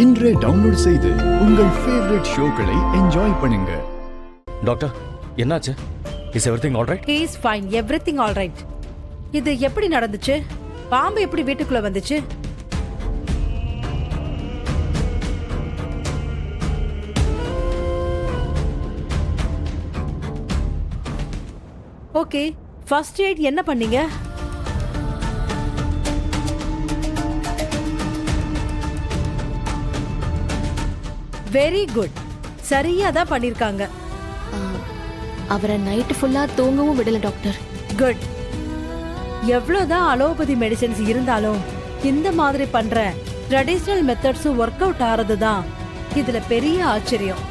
இன்றே டவுன்லோட் செய்து உங்கள் ஃபேவரட் ஷோக்களை என்ஜாய் பண்ணுங்க. டாக்டர், என்னாச்சு? Is everything all right? He is fine, everything all right. இது எப்படி நடந்துச்சு? பாம்பு எப்படி வீட்டுக்குள்ள வந்துச்சு? ஓகே, ஃபர்ஸ்ட் எய்ட் என்ன பண்ணீங்க? வெரி குட், சரியா தான் பண்ணிருக்காங்க. அவரை நைட் ஃபுல்லா தூங்கவும் விடல டாக்டர். குட். எவ்வளவுதான் அலோபதி மெடிசின்ஸ் இருந்தாலும் இந்த மாதிரி பண்ற ட்ரெடிஷனல் மெத்தட்ஸும் ஒர்க் அவுட் ஆறது தான் இதுல பெரிய ஆச்சரியம்.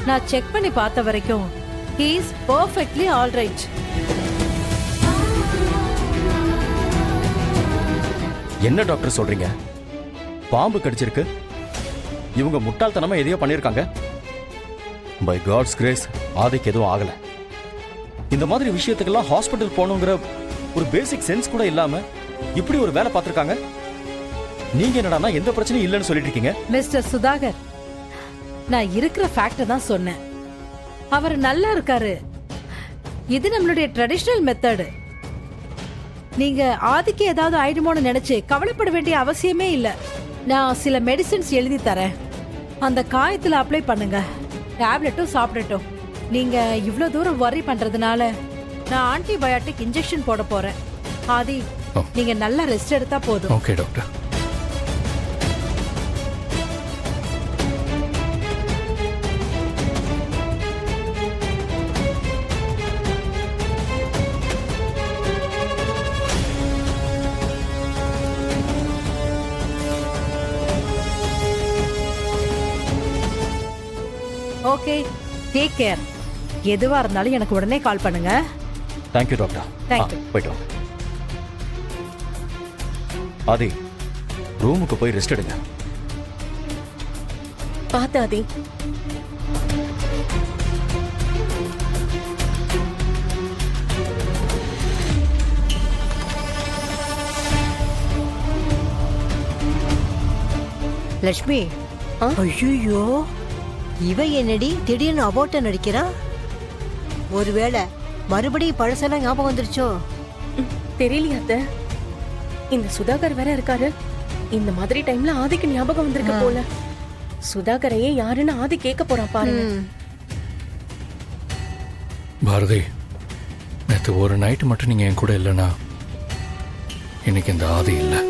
நான் செக் பண்ணி பார்த்த வரைக்கும் he is perfectly all right. என்ன டாக்டர் சொல்றீங்க? பாம்பு கடிச்சிருக்கு, இவங்க முட்டாள்தனமா எதையோ பண்ணிருக்காங்க. பை காட்ஸ் கிரேஸ் ஆதிக்கு எதுவும் ஆகல. இந்த மாதிரி விஷயத்துக்கெல்லாம் ஹாஸ்பிட்டல் போகணுங்கிற ஒரு பேசிக் சென்ஸ் கூட இல்லாம இப்படி ஒரு வேலை பார்த்திருக்காங்க. நீங்க என்னடானா எந்த பிரச்சனையும் இல்லைன்னு சொல்லிட்டு இருக்கீங்க. மிஸ்டர் சுதாகர், நான் இருக்கிற ஃபேக்ட தான் சொன்னேன். அவர் நல்லா இருக்காரு. இது நம்மளுடைய ட்ரெடிஷனல் மெத்தட். நீங்க ஆதிக்கு ஏதாவது ஆயிடுமோன்னு நினைச்சு கவலைப்பட வேண்டிய அவசியமே இல்லை. நான் சில மெடிசின்ஸ் எழுதி தரேன், அந்த காயத்துல அப்ளை பண்ணுங்க. டேப்லெட்டும் சாப்பிடட்டும். நீங்க இவ்வளவு தூரம் வரி பண்றதுனால நான் ஆன்டிபயோட்டிக் இன்ஜெக்ஷன் போட போறேன். ஆதி, நீங்க நல்லா ரெஸ்ட் எடுத்தா போதும். Okay doctor. Okay, take care. எதுவா இருந்தாலும் எனக்கு உடனே கால் பண்ணுங்க. Thank you doctor. Thank you. போயிட்டு வாங்க. ஆதி, ரூமுக்கு போய் ரெஸ்ட் எடுங்க. பார்த்து ஆதி. லட்சுமி, ஐயோ, இவ என்னடி திடீர்னு அபோட்ட நடிக்கிறா? ஒருவேளை மறுபடியும் பழசெல்லாம் ஞாபகம் வந்துருச்சோ? தெரியலையா அத்தை? இந்த சுதாகர் வேற இருக்காரு. இந்த மாதிரி டைம்ல ஆதிக்கு ஞாபகம் வந்திருக்க போல. சுதாகரையே யாருன்னு ஆதி கேட்க போறான் பாருங்க. பாரதி, நேற்று ஒரு நைட்டு மட்டும் நீங்க என் கூட இல்லைன்னா இன்னைக்கு இந்த ஆதி இல்லை.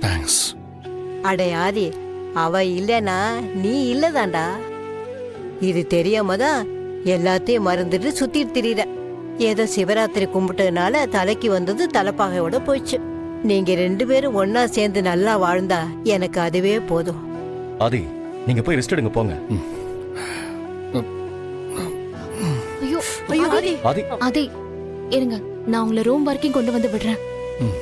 தேங்க்ஸ். அடே ஆதி, அவ இல்லனா நீ இல்லதாண்டா. இது தெரியாம தான் எல்லாத்தையும் மறந்துட்டு சுத்திட்டு திரியிற. ஏதோ சிவராத்திரி கும்பிட்டதுனால தலைக்கு வந்தது தலைப்பாகையோட போயிடுச்சு. நீங்க ரெண்டு பேரும் ஒன்னா சேர்ந்து நல்லா வாழ்ந்தா எனக்கு அதுவே போதும். ஆதி, நீங்க போய் ரெஸ்ட் எடுங்க, போங்க. ஐயோ ஐயோ, ஆதி ஆதி, ஆதி இருங்க, நான் உங்களை ரூம் வரைக்கும் கொண்டு வந்து விடுறேன். ம்.